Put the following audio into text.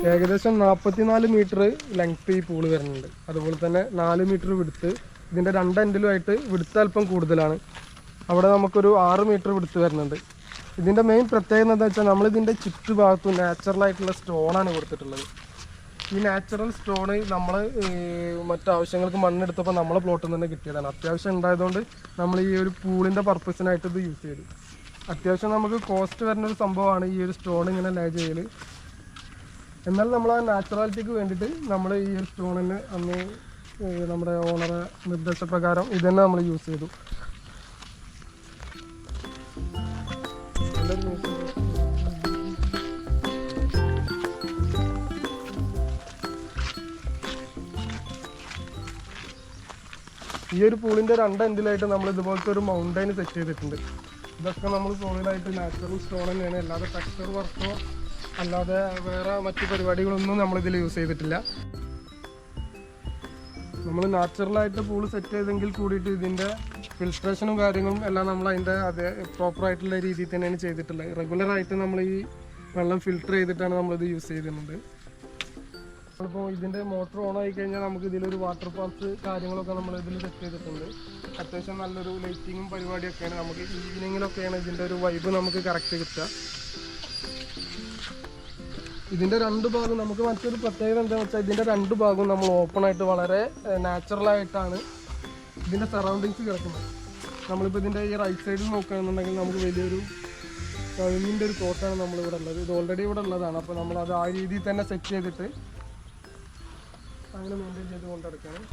ഏകദേശം 44 metre length ഈ pool വരുന്നുണ്ട്. അതുപോലെ തന്നെ 4 മീറ്റർ വിടുത്ത്. ഇതിൻ്റെ രണ്ട് എൻഡിലുമായിട്ട് വിടുത്ത് അല്പം കൂടുതലാണ്. അവിടെ നമുക്കൊരു 6 മീറ്റർ വിടുത്ത് വരുന്നുണ്ട്. ഇതിൻ്റെ മെയിൻ പ്രത്യേകത എന്താ വെച്ചാൽ നമ്മളിതിൻ്റെ ചുറ്റുഭാഗത്തും നാച്ചുറലായിട്ടുള്ള സ്റ്റോണാണ് കൊടുത്തിട്ടുള്ളത്. ഈ നാച്ചുറൽ സ്റ്റോണ് നമ്മൾ മറ്റാവശ്യങ്ങൾക്ക് മണ്ണെടുത്തപ്പോൾ നമ്മളെ പ്ലോട്ടിൽ നിന്ന് കിട്ടിയതാണ്. അത്യാവശ്യം ഉണ്ടായതുകൊണ്ട് നമ്മൾ ഈ ഒരു പൂളിൻ്റെ പർപ്പസിനായിട്ട് ഇത് യൂസ് ചെയ്തു. അത്യാവശ്യം നമുക്ക് കോസ്റ്റ് വരുന്നൊരു സംഭവമാണ് ഈ ഒരു സ്റ്റോൺ ഇങ്ങനെ ലേ ചെയ്യൽ. എന്നാൽ നമ്മൾ ആ നാച്ചുറാലിറ്റിക്ക് വേണ്ടിയിട്ട് നമ്മൾ ഈ ഒരു സ്റ്റോൺ തന്നെ അന്ന് നമ്മുടെ ഓണറെ നിർദ്ദേശപ്രകാരം ഇത് തന്നെ നമ്മൾ യൂസ് ചെയ്തു. ഈ ഒരു പൂളിൻ്റെ രണ്ട് എൻഡിലായിട്ട് നമ്മൾ ഇതുപോലത്തെ ഒരു മൗണ്ടൈൻ സെറ്റ് ചെയ്തിട്ടുണ്ട്. ഇതൊക്കെ നമ്മൾ സോളിഡായിട്ട് നാച്ചുറൽ സ്റ്റോൺ തന്നെയാണ്. അല്ലാതെ ടെക്സ്ചർ വർക്കോ അല്ലാതെ വേറെ മറ്റു പരിപാടികളൊന്നും നമ്മളിതിൽ യൂസ് ചെയ്തിട്ടില്ല. നമ്മൾ നാച്ചുറലായിട്ട് പൂള് സെറ്റ് ചെയ്തെങ്കിൽ കൂടിയിട്ട് ഇതിൻ്റെ ഫിൽട്രേഷനും കാര്യങ്ങളും എല്ലാം നമ്മൾ അതിൻ്റെ അതേ പ്രോപ്പറായിട്ടുള്ള രീതിയിൽ തന്നെയാണ് ചെയ്തിട്ടുള്ളത്. റെഗുലറായിട്ട് നമ്മൾ ഈ വെള്ളം ഫിൽട്ടർ ചെയ്തിട്ടാണ് നമ്മളിത് യൂസ് ചെയ്യുന്നുണ്ട്. നമ്മളിപ്പോൾ ഇതിൻ്റെ മോട്ടർ ഓൺ ആയി കഴിഞ്ഞാൽ നമുക്ക് ഇതിലൊരു വാട്ടർ പാർക്സ് കാര്യങ്ങളൊക്കെ നമ്മൾ ഇതിൽ സെറ്റ് ചെയ്തിട്ടുണ്ട്. അത്യാവശ്യം നല്ലൊരു ലൈറ്റിങ്ങും പരിപാടിയൊക്കെയാണ്. നമുക്ക് ഈവനിങ്ങിലൊക്കെയാണ് ഇതിൻ്റെ ഒരു വൈബ് നമുക്ക് കറക്റ്റ് കിട്ടുക. ഇതിൻ്റെ രണ്ട് ഭാഗം നമുക്ക് മറ്റൊരു പ്രത്യേകത എന്താണെന്ന് വെച്ചാൽ ഇതിൻ്റെ രണ്ട് ഭാഗവും നമ്മൾ ഓപ്പണായിട്ട് വളരെ നാച്ചുറലായിട്ടാണ് ഇതിൻ്റെ സറൗണ്ടിങ്സ് കിടക്കുന്നത്. നമ്മളിപ്പോൾ ഇതിൻ്റെ ഈ റൈറ്റ് സൈഡിൽ നോക്കുകയാണെന്നുണ്ടെങ്കിൽ നമുക്ക് വലിയൊരു കവിങ്ങിൻ്റെ ഒരു തോട്ടാണ് നമ്മളിവിടെ ഉള്ളത്. ഇത് ഓൾറെഡി ഇവിടെ ഉള്ളതാണ്. അപ്പോൾ നമ്മളത് ആ രീതിയിൽ തന്നെ സെറ്റ് ചെയ്തിട്ട് അങ്ങനെ മെയിൻറ്റെയിൻ ചെയ്ത് കൊണ്ടെടുക്കണം.